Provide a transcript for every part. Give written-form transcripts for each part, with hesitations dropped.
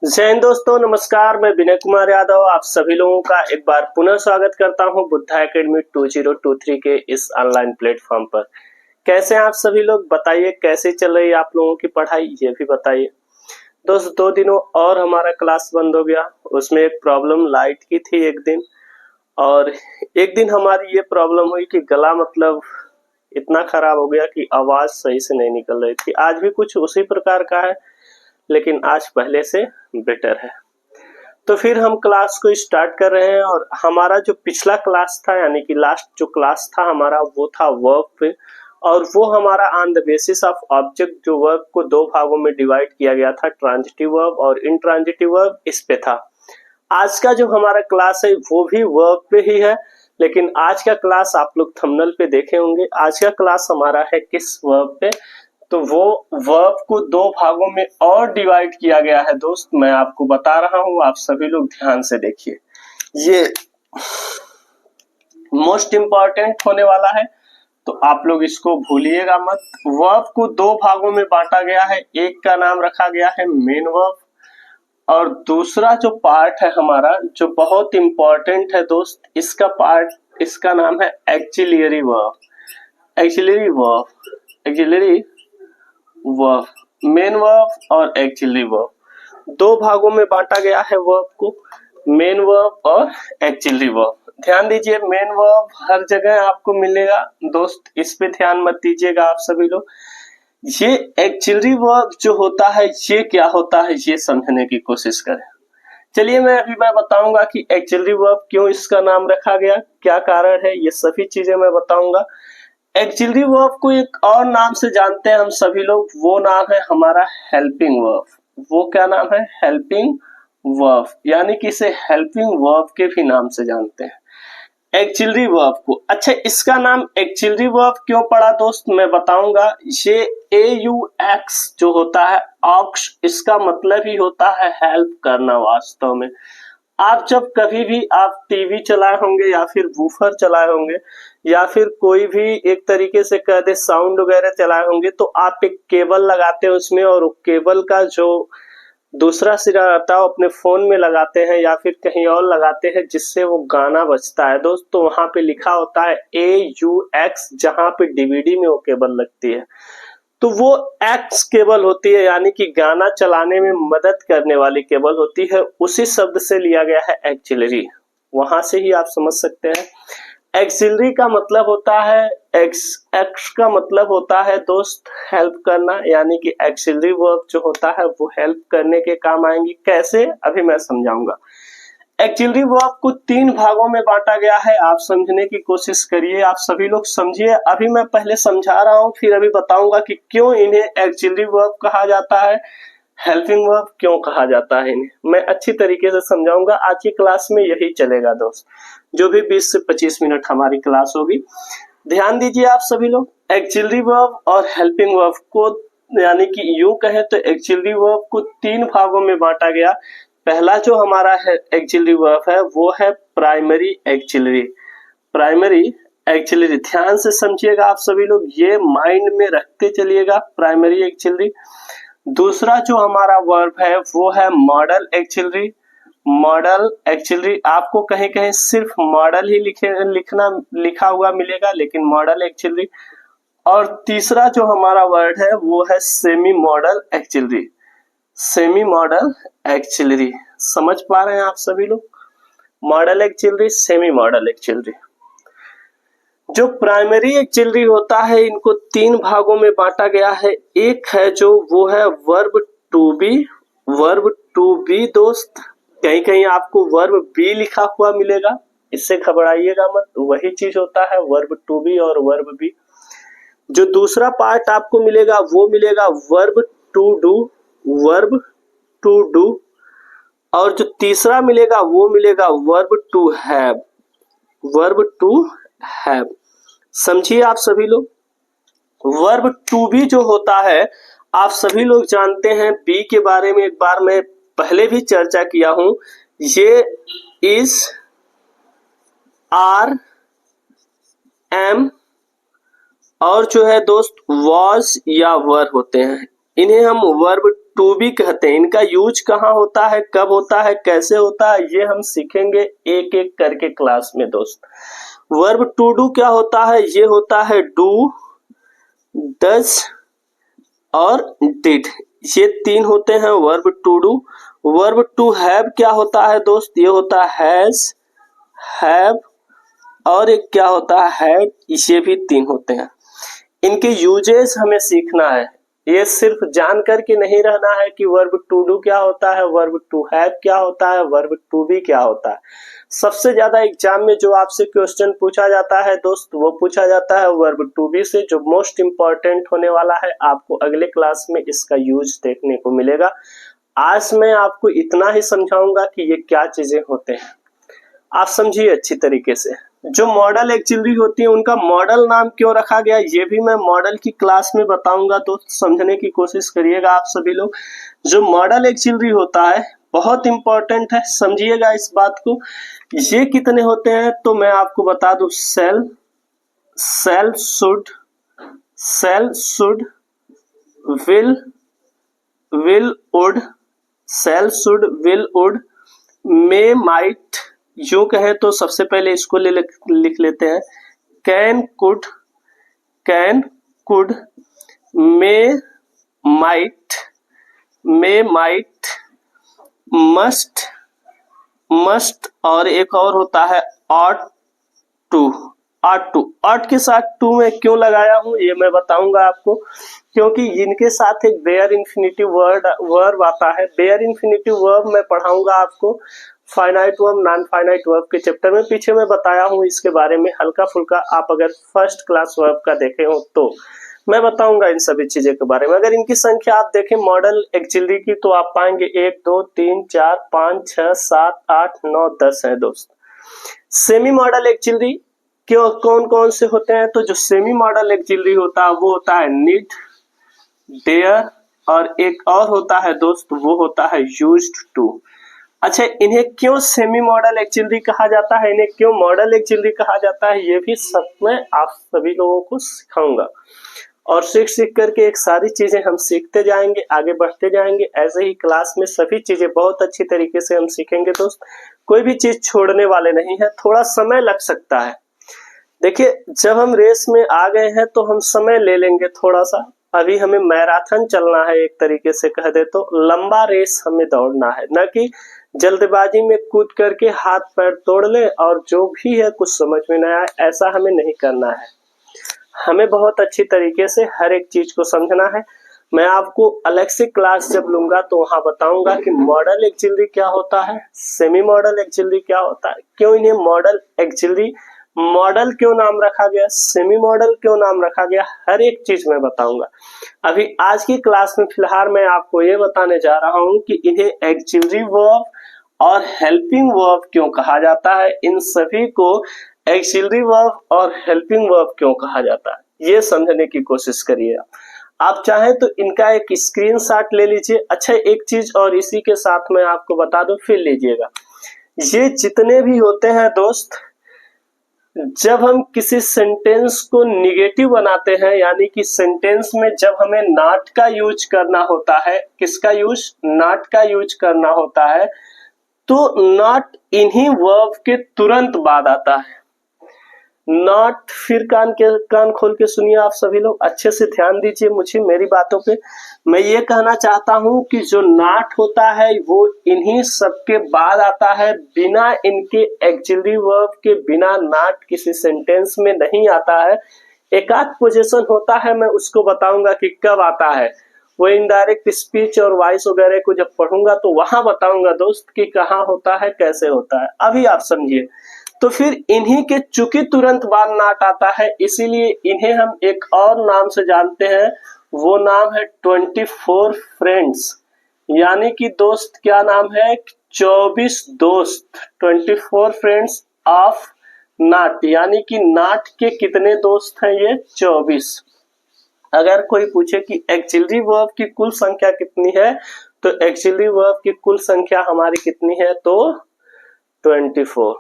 जय हिंद दोस्तों, नमस्कार। मैं विनय कुमार यादव आप सभी लोगों का एक बार पुनः स्वागत करता हूं बुद्धा एकेडमी 2023 के इस ऑनलाइन प्लेटफॉर्म पर। कैसे हैं आप सभी लोग? बताइए कैसे चल रही है आप लोगों की पढ़ाई, ये भी बताइए। दोस्त 2 दिनों और हमारा क्लास बंद हो गया। उसमें एक प्रॉब्लम लाइट की थी एक दिन, और एक दिन हमारी ये प्रॉब्लम हुई कि गला इतना खराब हो गया कि आवाज सही से नहीं निकल रही थी। आज भी कुछ उसी प्रकार का है, लेकिन आज पहले से बेटर है। तो फिर हम क्लास को स्टार्ट कर रहे हैं, और हमारा जो पिछला क्लास था, यानी कि लास्ट जो क्लास था हमारा, वो था वर्ब पे। और वो हमारा on the basis of object, जो वर्ब को 2 भागों में डिवाइड किया गया था, ट्रांजिटिव वर्ब और इंट्रांजिटिव वर्ब, इस पे था। आज का जो हमारा क्लास है वो भी वर्ब पे ही है, लेकिन आज का क्लास आप लोग थंबनेल पे देखे होंगे। आज का क्लास हमारा है किस वर्ब पे? तो वो वर्ब को 2 भागों में और डिवाइड किया गया है दोस्त। मैं आपको बता रहा हूं, आप सभी लोग ध्यान से देखिए। ये मोस्ट इंपॉर्टेंट होने वाला है, तो आप लोग इसको भूलिएगा मत। वर्ब को 2 भागों में बांटा गया है। एक का नाम रखा गया है मेन वर्ब, और दूसरा जो पार्ट है हमारा, जो बहुत इंपॉर्टेंट है दोस्त, इसका नाम है axillary verb. Axillary verb, main verb और एक्सिलरी वर्ब, 2 भागों में बांटा गया है वर्ब को, मेन वर्ब और एक्सिलरी वर्ब। ध्यान दीजिए, मेन वर्ब हर जगह आपको मिलेगा दोस्त, इस पे ध्यान मत दीजिएगा आप सभी लोग। ये एक्सिलरी वर्ब जो होता है, ये क्या होता है, ये समझने की कोशिश करें। चलिए मैं बताऊंगा कि एक्सिलरी वर्ब क्यों इसका नाम रखा गया, क्या कारण है, ये सभी चीजें मैं बताऊंगा। एक्सिलरी वर्ब को एक और नाम से जानते हैं हम सभी लोग, वो नाम है हमारा हेल्पिंग वर्ब। वो क्या नाम है? हेल्पिंग वर्ब, यानी कि इसे हेल्पिंग वर्ब के भी नाम से जानते हैं एक्सिलरी वर्ब को। अच्छा, इसका नाम एक्सिलरी वर्ब क्यों पड़ा दोस्त, मैं बताऊंगा। ये AUX जो होता है, ऑक्स, इसका मतलब ही होता है हेल्प करना। वास्तव में आप जब कभी भी आप टीवी चलाए होंगे, या फिर वूफर चलाए होंगे, या फिर कोई भी एक तरीके से कह दे साउंड वगैरह चलाए होंगे, तो आप एक केबल लगाते हैं उसमें, और केबल का जो दूसरा सिरा रहता है वो अपने फोन में लगाते हैं या फिर कहीं और लगाते हैं, जिससे वो गाना बजता है दोस्त। तो वहां पे लिखा होता है AUX, जहां पे डीवीडी में वो केबल लगती है, तो वो एक्स केबल होती है, यानी कि गाना चलाने में मदद करने वाली केबल होती है। उसी शब्द से लिया गया है एक्सिलरी, वहां से ही आप समझ सकते हैं। एक्सिलरी का मतलब होता है एक्स का मतलब होता है दोस्त हेल्प करना, यानी कि एक्सिलरी वर्ब जो होता है वो हेल्प करने के काम आएंगी। कैसे, अभी मैं समझाऊंगा। एक्सिलरी वर्ब को 3 भागों में बांटा गया है, आप समझने की कोशिश करिए, आप सभी लोग समझिए। अभी मैं पहले समझा रहा हूं, फिर अभी बताऊंगा कि क्यों इन्हें एक्सिलरी वर्ब कहा जाता है, हेल्पिंग वर्ब क्यों कहा जाता है इन्हें। मैं अच्छी तरीके से समझाऊंगा। आज की क्लास में यही चलेगा दोस्त, जो भी 20 से 25 मिनट हमारी क्लास होगी। ध्यान दीजिए आप सभी लोग, एक्सिलरी वर्ब और हेल्पिंग वर्ब को, यानी कि यूं कहे तो एक्सिलरी वर्ब को 3 भागों में बांटा गया। पहला जो हमारा है एक्सिलरी वर्ब है, वो है प्राइमरी एक्सिलरी। प्राइमरी एक्सिलरी, ध्यान से समझिएगा आप सभी लोग, ये माइंड में रखते चलिएगा, प्राइमरी एक्सिलरी। दूसरा जो हमारा वर्ब है वो है मॉडल एक्सिलरी। मॉडल एक्सिलरी, आपको कहीं कहीं सिर्फ मॉडल ही लिखा हुआ मिलेगा, लेकिन मॉडल एक्सिलरी। और तीसरा जो हमारा वर्ड है वो है semi model axillary. Semi model axillary, समझ पा रहे हैं आप सभी लोग? Model axillary, semi model axillary. जो प्राइमरी एक्सिलरी होता है, इनको 3 भागों में बांटा गया है। एक है जो वो है verb to be. Verb to be दोस्त, कहीं कहीं आपको वर्ब बी लिखा हुआ मिलेगा, इससे घबराइएगा मत, वही चीज होता है वर्ब टू बी और वर्ब बी। जो दूसरा पार्ट आपको मिलेगा वो मिलेगा verb to do, verb to do. और जो तीसरा मिलेगा वो मिलेगा verb to have, verb to have. समझिए आप सभी लोग, वर्ब टू बी जो होता है, आप सभी लोग जानते हैं, बी के बारे में एक बार मैं पहले भी चर्चा किया हूं। ये इज, आर, एम और जो है दोस्त वॉज या वर होते हैं, इन्हें हम वर्ब टू बी कहते हैं। इनका यूज कहाँ होता है, कब होता है, कैसे होता है, ये हम सीखेंगे एक एक करके क्लास में दोस्त। वर्ब टू डू क्या होता है, ये होता है डू, डज और डिड, ये तीन होते हैं verb to do. Verb to have क्या होता है दोस्त, ये होता है हैज, हैव और एक क्या होता है हैड, ये भी तीन होते हैं। इनके यूजेस हमें सीखना है, ये सिर्फ जान करके नहीं रहना है कि वर्ब टू डू क्या होता है, वर्ब टू हैव क्या होता है, वर्ब टू बी क्या होता है। सबसे ज्यादा एग्जाम में जो आपसे क्वेश्चन पूछा जाता है दोस्त, वो पूछा जाता है वर्ब टू बी से, जो मोस्ट इंपॉर्टेंट होने वाला है। आपको अगले क्लास में इसका यूज देखने को मिलेगा। आज मैं आपको इतना ही समझाऊंगा कि ये क्या चीजें होते हैं, आप समझिए अच्छी तरीके से। जो मॉडल एक्सिलरी होती है उनका मॉडल नाम क्यों रखा गया, ये भी मैं मॉडल की क्लास में बताऊंगा, तो समझने की कोशिश करिएगा आप सभी लोग। जो मॉडल एक्सिलरी होता है बहुत इंपॉर्टेंट है, समझिएगा इस बात को। ये कितने होते हैं तो मैं आपको बता दूं, shall, shall should, shall should, will, will would, shall should, will would, may, might, यूं कहें तो सबसे पहले इसको लिख लेते हैं, can, could, can, could, may, might, may, might, must, must और एक और होता है ought to, ought to. Ought के साथ टू में क्यों लगाया हूं ये मैं बताऊंगा आपको, क्योंकि इनके साथ एक बेयर इन्फिनिटिव वर्ब आता है। बेयर इन्फिनिटिव वर्ब मैं पढ़ाऊंगा आपको finite verb, non finite verb के चैप्टर में, पीछे मैं बताया हूं इसके बारे में हल्का फुल्का। आप अगर फर्स्ट क्लास वर्ब का देखे हो तो मैं बताऊंगा इन सभी चीजों के बारे में। अगर इनकी संख्या आप देखें मॉडल एक्सिलरी की तो आप पाएंगे 1 2 3 4 5 6 7 8 9 10 है दोस्त। सेमी मॉडल एक्सिलरी क्यों कौन कौन से होते हैं, तो जो सेमी मॉडल एक्सिलरी होता है वो होता है नीड, डेयर और एक और होता है दोस्त वो होता है यूज्ड टू। अच्छा, इन्हें क्यों सेमी मॉडल एक्सिलरी कहा जाता है, इन्हें क्यों मॉडल एक्सिलरी कहा जाता है, ये भी सब मैं आप सभी लोगों को सिखाऊंगा। और सीख सीख करके एक सारी चीजें हम सीखते जाएंगे, आगे बढ़ते जाएंगे। ऐसे ही क्लास में सभी चीजें बहुत अच्छी तरीके से हम सीखेंगे दोस्त, कोई भी चीज छोड़ने वाले नहीं है। थोड़ा समय लग सकता है, देखिए जब हम रेस में आ गए हैं तो हम समय ले लेंगे थोड़ा सा। अभी हमें मैराथन चलना है, एक तरीके से कह दे तो लंबा रेस हमें दौड़ना है, न कि जल्दबाजी में कूद करके हाथ पैर तोड़ ले और जो भी है कुछ समझ में न आए, ऐसा हमें नहीं करना है। हमें बहुत अच्छी तरीके से हर एक चीज को समझना है। मैं आपको अलग से क्लास जब लूंगा तो वहां बताऊंगा कि मॉडल एक्सिलरी क्या होता है, सेमी मॉडल एक्सिलरी क्या होता है, क्यों इन्हें मॉडल एक्सिलरी, मॉडल क्यों नाम रखा गया, सेमी मॉडल क्यों नाम रखा गया, हर एक चीज मैं बताऊंगा। अभी आज की क्लास में फिलहाल मैं आपको ये बताने जा रहा हूं कि इन्हें एक्सिलरी वर्ब और हेल्पिंग वर्ब क्यों कहा जाता है, इन सभी को एक्सिलरी वर्ब और हेल्पिंग वर्ब क्यों कहा जाता है, ये समझने की कोशिश करिए। आप चाहें तो इनका एक स्क्रीनशॉट ले लीजिए। अच्छा, एक चीज और इसी के साथ मैं आपको बता दूं, फिर लीजिएगा। ये जितने भी होते हैं दोस्त, जब हम किसी सेंटेंस को निगेटिव बनाते हैं, यानी कि सेंटेंस में जब हमें नॉट का यूज करना होता है, किसका यूज, नॉट का यूज करना होता है, तो नॉट इन्हीं वर्ब के तुरंत बाद आता है। नॉट, फिर कान खोल के सुनिए आप सभी लोग, अच्छे से ध्यान दीजिए मुझे मेरी बातों पे। मैं ये कहना चाहता हूं कि जो नॉट होता है वो इन्हीं सबके बाद आता है, बिना इनके एक्सिलरी वर्ब के बिना नॉट किसी सेंटेंस में नहीं आता है। एक आध पोजीशन होता है, मैं उसको बताऊंगा कि कब आता है, वो इनडायरेक्ट स्पीच और वॉइस वगैरह को जब पढ़ूंगा तो वहां बताऊंगा दोस्त कि कहाँ होता है, कैसे होता है। अभी आप समझिए, तो फिर इन्हीं के चूंकि तुरंत बाद नॉट आता है, इसीलिए इन्हें हम एक और नाम से जानते हैं, वो नाम है 24 फ्रेंड्स, यानी कि दोस्त क्या नाम है, 24 दोस्त, 24 फ्रेंड्स ऑफ नॉट, यानी कि नॉट के कितने दोस्त हैं, ये 24। अगर कोई पूछे कि एक्सिलरी वर्ब की कुल संख्या कितनी है, तो एक्सिलरी वर्ब की कुल संख्या हमारी कितनी है, तो 24।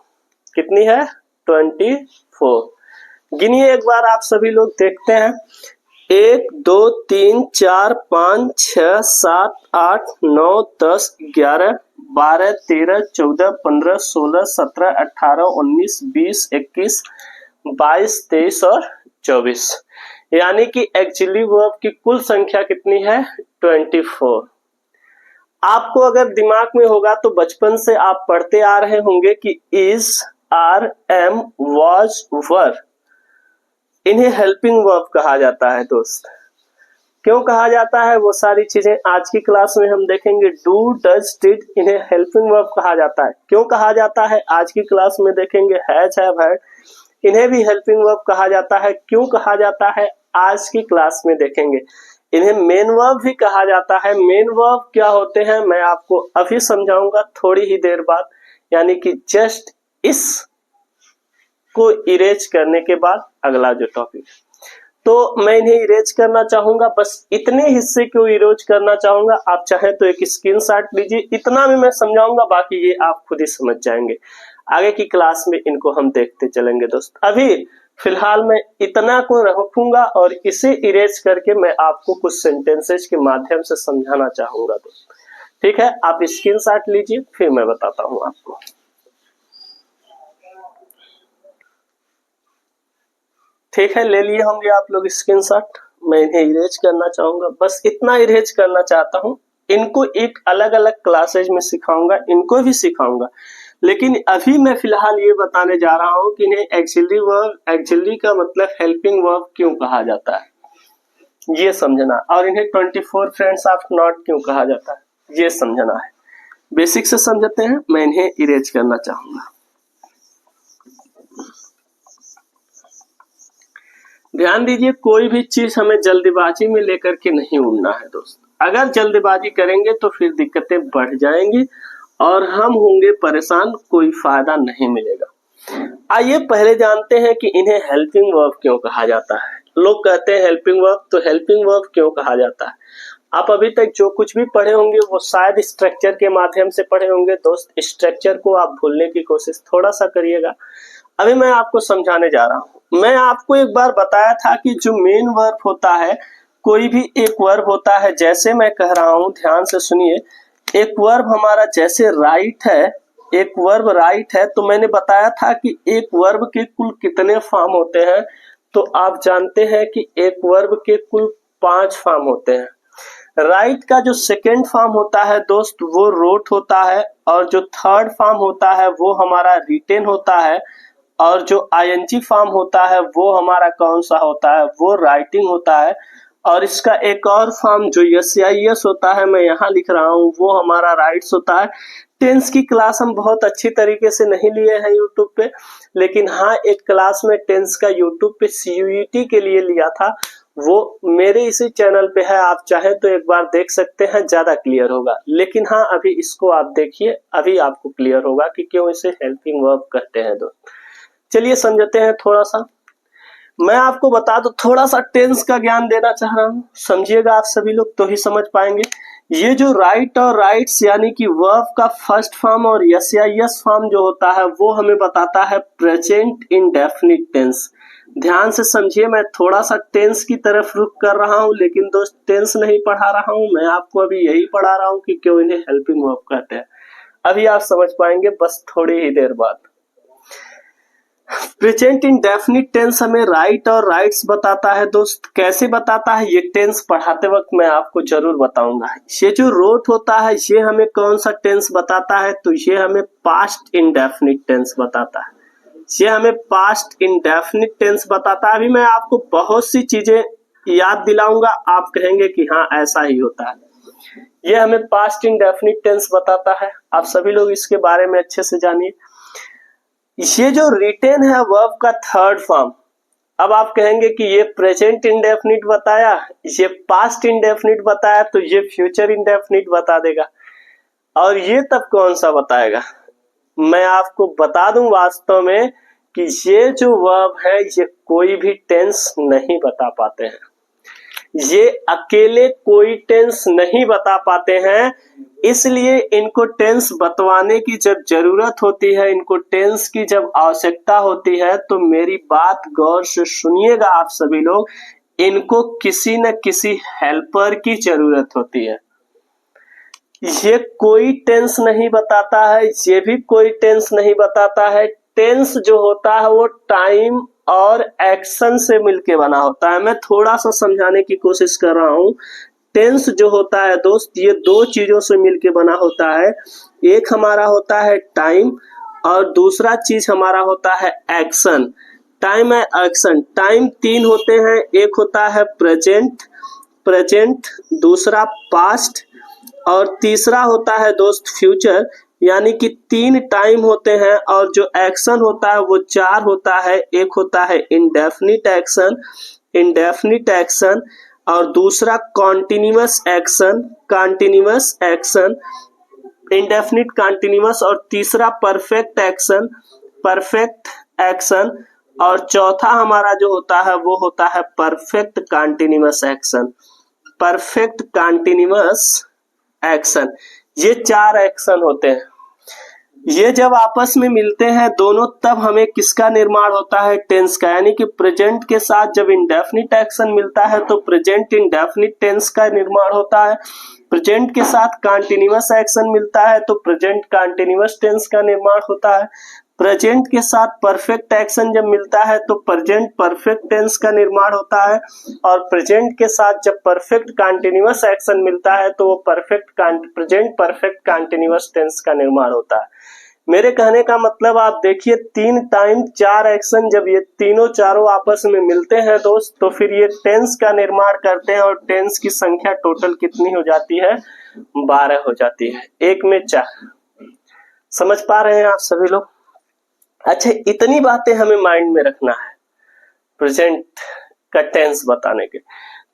कितनी है, 24। गिनिए एक बार आप सभी लोग, देखते हैं। 1 2 3 4 5 6 7 8 9 10 11 12 13 14 15 16 17 18 19 20 21 22 23 और 24, यानी कि एक्सिलरी वर्ब की कुल संख्या कितनी है? 24। आपको अगर दिमाग में होगा तो बचपन से आप पढ़ते आ रहे होंगे कि इज, आर, एम, वाज, वर, इन्हें हेल्पिंग वर्ब कहा जाता है दोस्त। क्यों कहा जाता है वो सारी चीजें आज की क्लास में हम देखेंगे। डू, डज, डिड, इन्हें हेल्पिंग वर्ब कहा जाता है। क्यों कहा जाता है आज की क्लास में देखेंगे। हैज, हैव, हैड, इन्हें भी हेल्पिंग वर्ब कहा जाता है। क्यों कहा जाता है आज की क्लास में देखेंगे। इन्हें मेन वर्ब भी कहा जाता है। मेन वर्ब क्या होते हैं मैं आपको अभी समझाऊंगा थोड़ी ही देर बाद, यानी कि जस्ट इस को इरेज करने के बाद अगला जो टॉपिक, तो मैं इन्हें इरेज करना चाहूंगा। बस इतने हिस्से को इरेज करना चाहूंगा। आप चाहे तो एक स्क्रीनशॉट लीजिए, इतना भी मैं समझाऊंगा, बाकी ये आप खुद ही समझ जाएंगे। आगे की क्लास में इनको हम देखते चलेंगे दोस्त। अभी फिलहाल मैं इतना को रखूंगा और इसे इरेज करके मैं आपको कुछ सेंटेंसेस के माध्यम से समझाना चाहूंगा दोस्त। ठीक है, आप स्क्रीनशॉट लीजिए, फिर मैं बताता हूं आपको। ठीक है, ले लिए होंगे आप लोग स्क्रीनशॉट। मैं इन्हें इरेज करना चाहूंगा, बस इतना इरेज करना चाहता हूं। इनको एक अलग अलग क्लासेज में सिखाऊंगा, इनको भी सिखाऊंगा, लेकिन अभी मैं फिलहाल ये बताने जा रहा हूं कि इन्हें एक्सिलरी वर्ब, एक्सिलरी का मतलब हेल्पिंग वर्ब क्यों कहा जाता है, ये समझना। और इन्हें 24 फ्रेंड्स ऑफ नॉट क्यों कहा जाता है, ये समझना है। बेसिक से समझते हैं, मैं इन्हें इरेज करना चाहूंगा। ध्यान दीजिए, कोई भी चीज हमें जल्दबाजी में लेकर के नहीं उड़ना है दोस्त। अगर जल्दबाजी करेंगे तो फिर दिक्कतें बढ़ जाएंगी और हम होंगे परेशान, कोई फायदा नहीं मिलेगा। आइए पहले जानते हैं कि इन्हें हेल्पिंग वर्ब क्यों कहा जाता है। लोग कहते हैं हेल्पिंग वर्ब, तो हेल्पिंग वर्ब क्यों कहा जाता है। आप अभी तक जो कुछ भी पढ़े होंगे वो शायद स्ट्रक्चर के माध्यम से पढ़े होंगे दोस्त। स्ट्रक्चर को आप भूलने की कोशिश थोड़ा सा करिएगा। अभी मैं आपको समझाने जा रहा हूं। मैं आपको एक बार बताया था कि जो मेन वर्ब होता है, कोई भी एक वर्ब होता है, जैसे मैं कह रहा हूं, ध्यान से सुनिए। एक वर्ब हमारा जैसे राइट है, एक वर्ब राइट है, तो मैंने बताया था कि एक वर्ब के कुल कितने फॉर्म होते हैं। तो आप जानते हैं कि एक वर्ब के कुल 5 फॉर्म होते हैं। राइट का जो सेकेंड फॉर्म होता है दोस्त वो रोट होता है, और जो थर्ड फॉर्म होता है वो हमारा रिटेन होता है, और जो आईएनजी फॉर्म होता है वो हमारा कौन सा होता है, वो राइटिंग होता है। और इसका एक और फॉर्म जो यस होता है, मैं यहाँ लिख रहा हूँ, वो हमारा राइट्स होता है। टेंस की क्लास हम बहुत अच्छी तरीके से नहीं लिए हैं यूट्यूब पे, लेकिन हाँ एक क्लास में टेंस का यूट्यूब पे CUET के लिए लिया था, वो मेरे इसी चैनल पे है। आप चाहे तो एक बार देख सकते हैं, ज्यादा क्लियर होगा। लेकिन हाँ अभी इसको आप देखिए, अभी आपको क्लियर होगा कि क्यों इसे हेल्पिंग वर्ब कहते हैं दोस्त। चलिए समझते हैं थोड़ा सा। मैं आपको बता दूं, थोड़ा सा टेंस का ज्ञान देना चाह रहा हूं, समझिएगा आप सभी लोग तो ही समझ पाएंगे। ये जो राइट और राइट्स यानी कि वर्ब का फर्स्ट फॉर्म और यस या यस फॉर्म जो होता है वो हमें बताता है प्रेजेंट इंडेफिनिट टेंस। ध्यान से समझिए, मैं थोड़ा सा टेंस की तरफ रुख कर रहा हूं, लेकिन दोस्त टेंस नहीं पढ़ा रहा हूं, मैं आपको अभी यही पढ़ा रहा हूं कि क्यों इन्हें हेल्पिंग वर्ब कहते हैं। अभी आप समझ पाएंगे बस थोड़ी ही देर बाद। प्रेजेंट इंडेफिनिट टेंस हमें राइट और राइट्स बताता है दोस्त। कैसे बताता है ये टेंस पढ़ाते वक्त मैं आपको जरूर बताऊंगा। ये जो रोट होता है ये हमें कौन सा टेंस बताता है, तो ये हमें पास्ट इंडेफिनिट टेंस बताता है। ये हमें पास्ट इंडेफिनिट टेंस बताता है। अभी मैं आपको बहुत सी चीजें याद दिलाऊंगा, आप कहेंगे कि हाँ ऐसा ही होता है। ये हमें पास्ट इंडेफिनिट टेंस बताता है, आप सभी लोग इसके बारे में अच्छे से जानिए। ये जो रिटेन है वर्ब का थर्ड फॉर्म, अब आप कहेंगे कि ये प्रेजेंट इंडेफिनिट बताया, ये पास्ट इंडेफिनिट बताया, तो ये फ्यूचर इंडेफिनिट बता देगा, और ये तब कौन सा बताएगा। मैं आपको बता दूं वास्तव में कि ये जो वर्ब है ये कोई भी टेंस नहीं बता पाते हैं। ये अकेले कोई टेंस नहीं बता पाते हैं, इसलिए इनको टेंस बतवाने की जब जरूरत होती है, इनको टेंस की जब आवश्यकता होती है, तो मेरी बात गौर से सुनिएगा आप सभी लोग। इनको किसी न किसी हेल्पर की जरूरत होती है। ये कोई टेंस नहीं बताता है, ये भी कोई टेंस नहीं बताता है। टेंस जो होता है वो टाइम और एक्शन से मिलके बना होता है। मैं थोड़ा सा समझाने की कोशिश कर रहा हूं। टेंस जो होता है दोस्त, ये दो चीजों से मिलके बना होता है। एक हमारा होता है टाइम और दूसरा चीज हमारा होता है एक्शन। टाइम है एक्शन। टाइम तीन होते हैं, एक होता है प्रेजेंट, दूसरा पास्ट और तीसरा होता है दोस्त फ्यूचर। यानी कि तीन टाइम होते हैं और जो एक्शन होता है वो चार होता है। एक होता है इंडेफिनिट एक्शन और दूसरा कॉन्टिन्यूअस एक्शन, इंडेफिनिट कॉन्टिन्यूअस और तीसरा परफेक्ट एक्शन और चौथा हमारा जो होता है वो होता है परफेक्ट कॉन्टिन्यूअस एक्शन। ये चार एक्शन होते हैं। ये जब आपस में मिलते हैं दोनों, तब हमें किसका निर्माण होता है? टेंस का। यानी कि प्रेजेंट के साथ जब इंडेफिनिट एक्शन मिलता है तो प्रेजेंट इंडेफिनिट टेंस का निर्माण होता है। प्रेजेंट के साथ कॉन्टिन्यूअस एक्शन मिलता है तो प्रेजेंट कॉन्टिन्यूअस टेंस का निर्माण होता है। प्रेजेंट के साथ परफेक्ट एक्शन जब मिलता है तो प्रेजेंट परफेक्ट टेंस का निर्माण होता है और प्रेजेंट के साथ जब परफेक्ट कॉन्टिन्यूअस एक्शन मिलता है तो वो प्रेजेंट परफेक्ट कॉन्टिन्यूअस टेंस का निर्माण होता है। मेरे कहने का मतलब आप देखिए, तीन टाइम चार एक्शन, जब ये तीनों चारों आपस में मिलते हैं दोस्त तो फिर ये टेंस का निर्माण करते हैं और टेंस की संख्या टोटल कितनी हो जाती है? 12 हो जाती है। एक में 4। समझ पा रहे हैं आप सभी लोग? अच्छा, इतनी बातें हमें माइंड में रखना है प्रेजेंट का टेंस बताने के।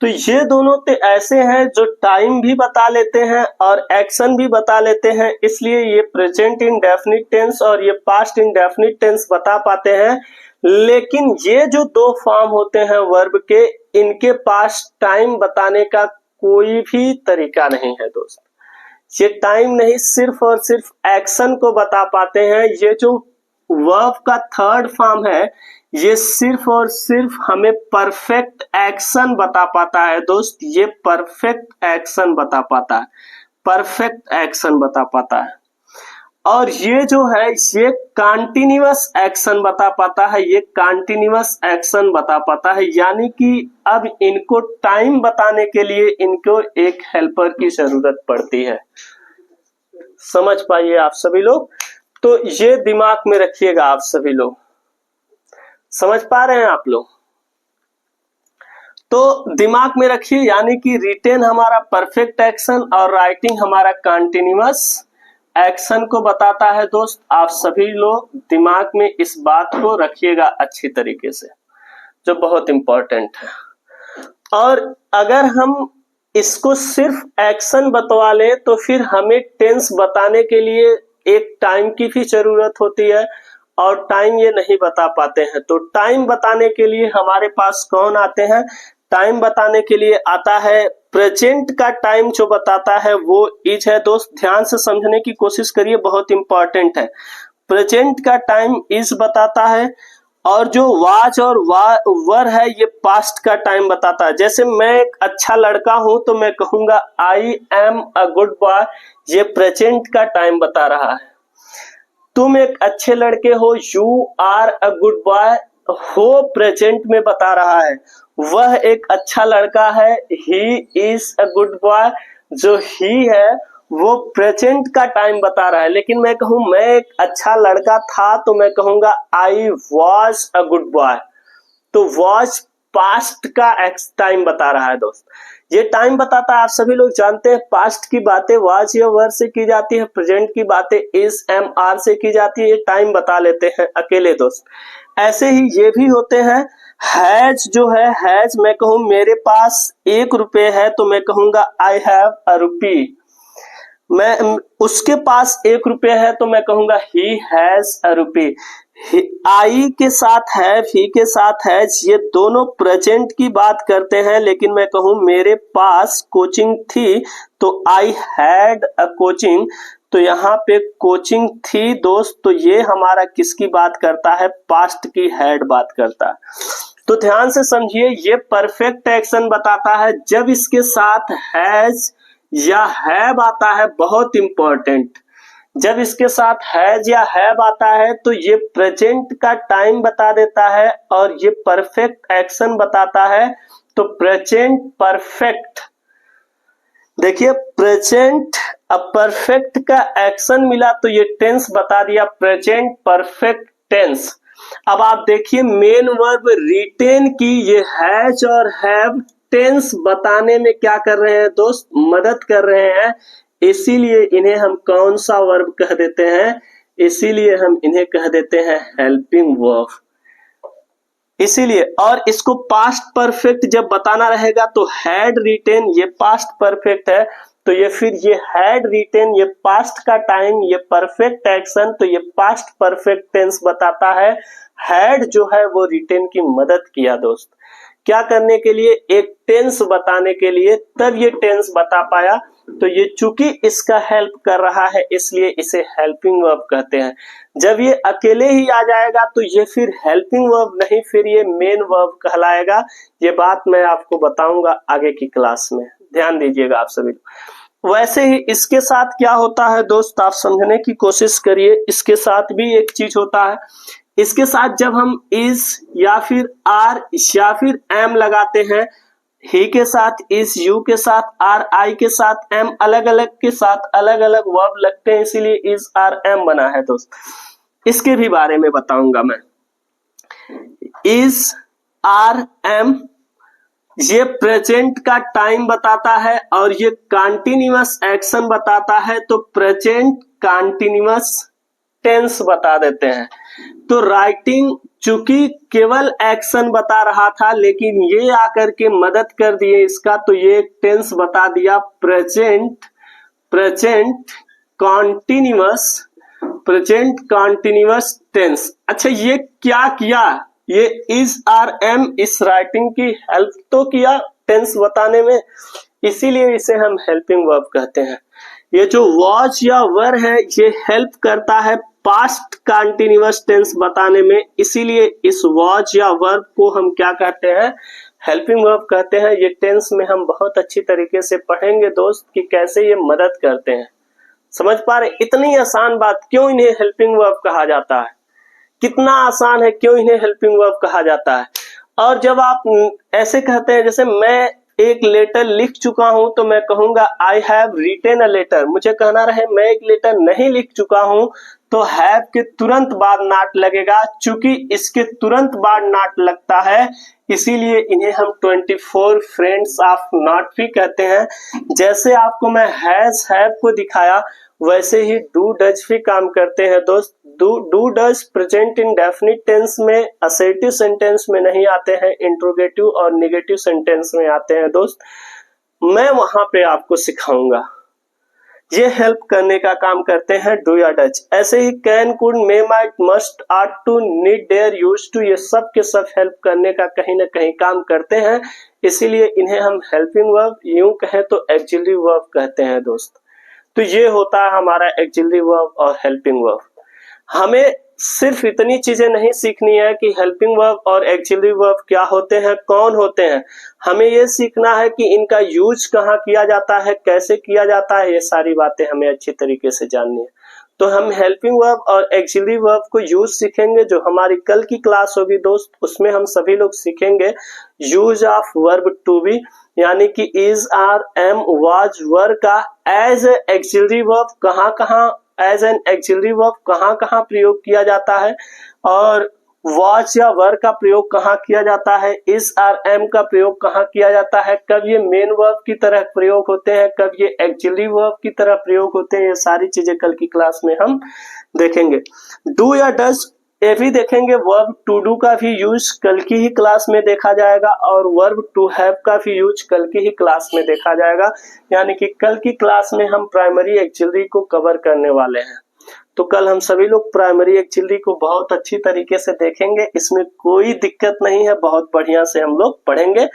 तो ये दोनों तो ऐसे हैं जो टाइम भी बता लेते हैं और एक्शन भी बता लेते हैं, इसलिए ये प्रेजेंट इंडेफिनिट टेंस और ये पास्ट इंडेफिनिट टेंस बता पाते हैं। लेकिन ये जो दो फॉर्म होते हैं वर्ब के, इनके पास टाइम बताने का कोई भी तरीका नहीं है दोस्त। ये टाइम नहीं, सिर्फ और सिर्फ एक्शन को बता पाते हैं। ये जो वर्ब का थर्ड फॉर्म है, ये सिर्फ और सिर्फ हमें परफेक्ट एक्शन बता पाता है दोस्त। ये परफेक्ट एक्शन बता पाता है और ये जो है ये कंटीन्यूअस एक्शन बता पाता है। यानी कि अब इनको टाइम बताने के लिए इनको एक हेल्पर की जरूरत पड़ती है। समझ पाइए आप सभी लोग? तो ये दिमाग में रखिएगा आप सभी लोग। समझ पा रहे हैं आप लोग? तो दिमाग में रखिए, यानी कि रिटेन हमारा परफेक्ट एक्शन और राइटिंग हमारा कंटीन्यूअस एक्शन को बताता है दोस्त। आप सभी लोग दिमाग में इस बात को रखिएगा अच्छी तरीके से, जो बहुत इंपॉर्टेंट है। और अगर हम इसको सिर्फ एक्शन बतवा लें तो फिर हमें टेंस बताने के लिए एक टाइम की भी जरूरत होती है और टाइम ये नहीं बता पाते हैं। तो टाइम बताने के लिए हमारे पास कौन आते हैं? टाइम बताने के लिए आता है प्रेजेंट का टाइम जो बताता है वो इज है दोस्त। ध्यान से समझने की कोशिश करिए, बहुत इंपॉर्टेंट है। प्रेजेंट का टाइम इज बताता है और जो वाज और वर है ये पास्ट का टाइम बताता है। जैसे मैं एक अच्छा लड़का हूं तो मैं कहूंगा I am a good boy, ये प्रेजेंट का टाइम बता रहा है। तुम एक अच्छे लड़के हो, you are a good boy, हो प्रेजेंट में बता रहा है। वह एक अच्छा लड़का है, he is a good boy, जो ही है वो प्रेजेंट का टाइम बता रहा है। लेकिन मैं कहूं मैं एक अच्छा लड़का था तो मैं कहूंगा I was a good boy, तो वॉज पास्ट का टाइम बता रहा है दोस्त। ये टाइम बताता है। आप सभी लोग जानते हैं पास्ट की बातें वाज या वर से की जाती है, प्रेजेंट की बातें इज एम आर से की जाती है। ये टाइम बता लेते हैं अकेले दोस्त। ऐसे ही ये भी होते हैं। हैज जो है, हैज मैं कहूं मेरे पास 1 रुपए है तो मैं कहूंगा आई हैव अ रुपी। मैं उसके पास 1 रुपए है तो मैं कहूंगा ही हैज अ रुपी। आई के साथ हैव, ही के साथ हैज, ये दोनों प्रेजेंट की बात करते हैं। लेकिन मैं कहूं मेरे पास कोचिंग थी तो आई हैड अ कोचिंग, तो यहाँ पे कोचिंग थी दोस्त। तो ये हमारा किसकी बात करता है? पास्ट की हैड बात करता है। तो ध्यान से समझिए, ये परफेक्ट एक्शन बताता है जब इसके साथ हैज या हैव आता है। बहुत इंपॉर्टेंट, जब इसके साथ हैज या हैव आता है तो ये प्रेजेंट का टाइम बता देता है और ये परफेक्ट एक्शन बताता है। तो प्रेजेंट परफेक्ट, देखिए प्रेजेंट अब परफेक्ट का एक्शन मिला तो ये टेंस बता दिया, प्रेजेंट परफेक्ट टेंस। अब आप देखिए मेन वर्ब रिटेन की ये हैज और हैव टेंस बताने में क्या कर रहे हैं दोस्त, मदद कर रहे हैं। इसीलिए इन्हें हम कौन सा वर्ब कह देते हैं, इसीलिए हम इन्हें कह देते हैं हेल्पिंग वर्ब। इसीलिए, और इसको पास्ट परफेक्ट जब बताना रहेगा तो हैड रिटेन, ये पास्ट परफेक्ट है तो ये फिर ये हैड रिटेन, ये पास्ट का टाइम, ये परफेक्ट एक्शन, तो ये पास्ट परफेक्ट टेंस बताता है। हैड जो है वो रिटेन की मदद किया दोस्त, क्या करने के लिए, एक टेंस बताने के लिए, तब ये टेंस बता पाया। तो ये चूंकि इसका हेल्प कर रहा है इसलिए इसे हेल्पिंग वर्ब कहते हैं। जब ये अकेले ही आ जाएगा तो ये फिर हेल्पिंग वर्ब नहीं, फिर ये मेन वर्ब कहलाएगा। ये बात मैं आपको बताऊंगा आगे की क्लास में, ध्यान दीजिएगा आप सभी। वैसे ही इसके साथ क्या होता है दोस्त, आप समझने की कोशिश करिए। इसके साथ भी एक चीज होता है, इसके साथ जब हम इज या फिर आर या फिर एम लगाते हैं, ही के साथ इज, यू के साथ आर, आई के साथ एम, अलग अलग के साथ अलग अलग वर्ब लगते हैं, इसीलिए इज आर एम बना है दोस्त। इसके भी बारे में बताऊंगा मैं। इज आर एम ये प्रेजेंट का टाइम बताता है और ये कंटीन्यूअस एक्शन बताता है, तो प्रेजेंट कंटीन्यूअस टेंस बता देते हैं। तो राइटिंग चूंकि केवल एक्शन बता रहा था लेकिन ये आकर के मदद कर दिए इसका, तो ये टेंस बता दिया प्रेजेंट कंटीन्यूअस टेंस। अच्छा, ये क्या किया, ये इज आर एम इस राइटिंग की हेल्प तो किया टेंस बताने में, इसीलिए इसे हम हेल्पिंग वर्ब कहते हैं। ये जो वॉज या वर है ये हेल्प करता है पास्ट कंटीन्यूअस टेंस बताने में, इसीलिए इस वॉज या वर्ब को हम क्या कहते हैं, हेल्पिंग वर्ब कहते हैं। ये टेंस में हम बहुत अच्छी तरीके से पढ़ेंगे दोस्त कि कैसे ये मदद करते हैं। समझ पा रहे, इतनी आसान बात, क्यों इन्हें हेल्पिंग वर्ब कहा जाता है, कितना आसान है, क्यों इन्हें हेल्पिंग वर्ब कहा जाता है। और जब आप ऐसे कहते हैं, जैसे मैं एक लेटर लिख चुका हूं तो मैं कहूंगा I have written a letter, मुझे कहना रहे मैं एक लेटर नहीं लिख चुका हूं तो हैव के तुरंत बाद नॉट लगेगा। चूंकि इसके तुरंत बाद नॉट लगता है इसीलिए इन्हें हम 24 फ्रेंड्स ऑफ नॉट भी कहते हैं। जैसे आपको मैं हैज हैव को दिखाया वैसे ही डू डज भी काम करते हैं दोस्त। Do does present indefinite tense में, असर्टिव सेंटेंस में नहीं आते हैं, इंट्रोगेटिव और नेगेटिव सेंटेंस में आते हैं दोस्त। मैं वहां पे आपको सिखाऊंगा, ये हेल्प करने का काम करते हैं डू या डज। ऐसे ही can, could, may, might, must, ought to, need, dare, used to, ये सब के सब हेल्प करने का कहीं ना कहीं काम करते हैं, इसीलिए इन्हें हम हेल्पिंग वर्ब, यूं कहें तो एक्सिलरी वर्ब कहते हैं दोस्त। तो ये होता है हमारा एक्सिलरी वर्ब और हेल्पिंग वर्ब। हमें सिर्फ इतनी चीजें नहीं सीखनी है कि हेल्पिंग वर्ब और एक्सिलरी वर्ब क्या होते हैं, कौन होते हैं। हमें ये सीखना है कि इनका यूज कहाँ किया जाता है, कैसे किया जाता है, ये सारी बातें हमें अच्छी तरीके से जाननी है। तो हम हेल्पिंग वर्ब और एक्सिलरी वर्ब को यूज सीखेंगे, जो हमारी कल की क्लास होगी दोस्त, उसमें हम सभी लोग सीखेंगे use of verb to be, यानी कि is, are, am, was, were का एज एक्सिलरी वर्ब कहाँ कहाँ, एज एन एक्सिलरी वर्ब कहाँ कहाँ प्रयोग किया जाता है, और वॉच या वर का प्रयोग कहाँ किया जाता है, इस आर एम का प्रयोग कहाँ किया जाता है, कब ये मेन वर्ब की तरह प्रयोग होते हैं, कब ये एक्सिलरी वर्ब की तरह प्रयोग होते हैं। ये सारी चीजें कल की क्लास में हम देखेंगे। डू या डज ये भी देखेंगे। वर्ब टू डू का भी यूज कल की ही क्लास में देखा जाएगा और वर्ब टू हैव का भी यूज कल की ही क्लास में देखा जाएगा। यानी कि कल की क्लास में हम प्राइमरी एक्सिलरी को कवर करने वाले हैं। तो कल हम सभी लोग प्राइमरी एक्सिलरी को बहुत अच्छी तरीके से देखेंगे, इसमें कोई दिक्कत नहीं है, बहुत बढ़िया से हम लोग पढ़ेंगे,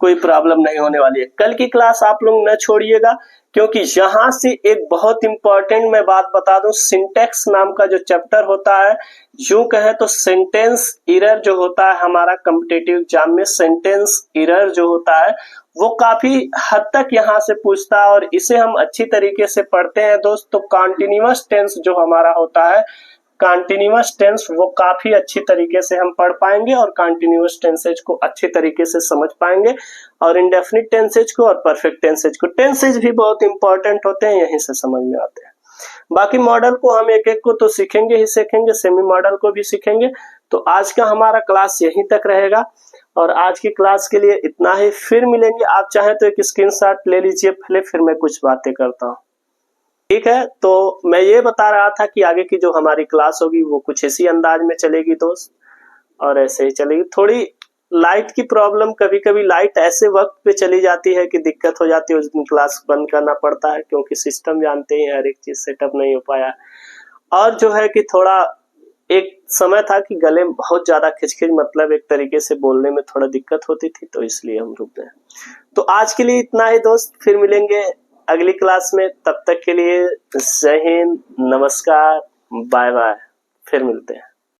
कोई प्रॉब्लम नहीं होने वाली है। कल की क्लास आप लोग न छोड़िएगा, क्योंकि यहाँ से एक बहुत इंपॉर्टेंट मैं बात बता दूं, सिंटेक्स नाम का जो चैप्टर होता है, यूं कहें तो सेंटेंस एरर जो होता है हमारा कॉम्पिटिटिव एग्जाम में, सेंटेंस एरर जो होता है वो काफी हद तक यहाँ से पूछता है, और इसे हम अच्छी तरीके से पढ़ते हैं दोस्त। तो कॉन्टिन्यूअस टेंस जो हमारा होता है, कॉन्टिन्यूअस टेंस वो काफी अच्छी तरीके से हम पढ़ पाएंगे और कॉन्टिन्यूअस टेंसेज को अच्छी तरीके से समझ पाएंगे, और इंडेफिनिट टेंसेज को और परफेक्ट टेंसेज को। टेंसेज भी बहुत इंपॉर्टेंट होते हैं, यहीं से समझ में आते हैं। बाकी मॉडल को हम एक एक को तो सीखेंगे ही सीखेंगे, सेमी मॉडल को भी सीखेंगे। तो आज का हमारा क्लास यहीं तक रहेगा, और आज की क्लास के लिए इतना ही। फिर मिलेंगे, आप चाहे तो एक स्क्रीनशॉट ले लीजिए पहले, फिर मैं कुछ बातें करता हूँ, ठीक है। तो मैं ये बता रहा था कि आगे की जो हमारी क्लास होगी वो कुछ इसी अंदाज में चलेगी दोस्त, और ऐसे ही चलेगी। थोड़ी लाइट की प्रॉब्लम, कभी कभी लाइट ऐसे वक्त पे चली जाती है कि दिक्कत हो जाती है, उस दिन क्लास बंद करना पड़ता है, क्योंकि सिस्टम जानते हैं हर एक चीज सेटअप नहीं हो पाया। और जो है कि थोड़ा एक समय था कि गले में बहुत ज्यादा खिचखिच, मतलब एक तरीके से बोलने में थोड़ा दिक्कत होती थी, तो इसलिए हम रुक गए। तो आज के लिए इतना ही दोस्त, फिर मिलेंगे अगली क्लास में। तब तक के लिए जय हिंद, नमस्कार, बाय बाय, फिर मिलते हैं।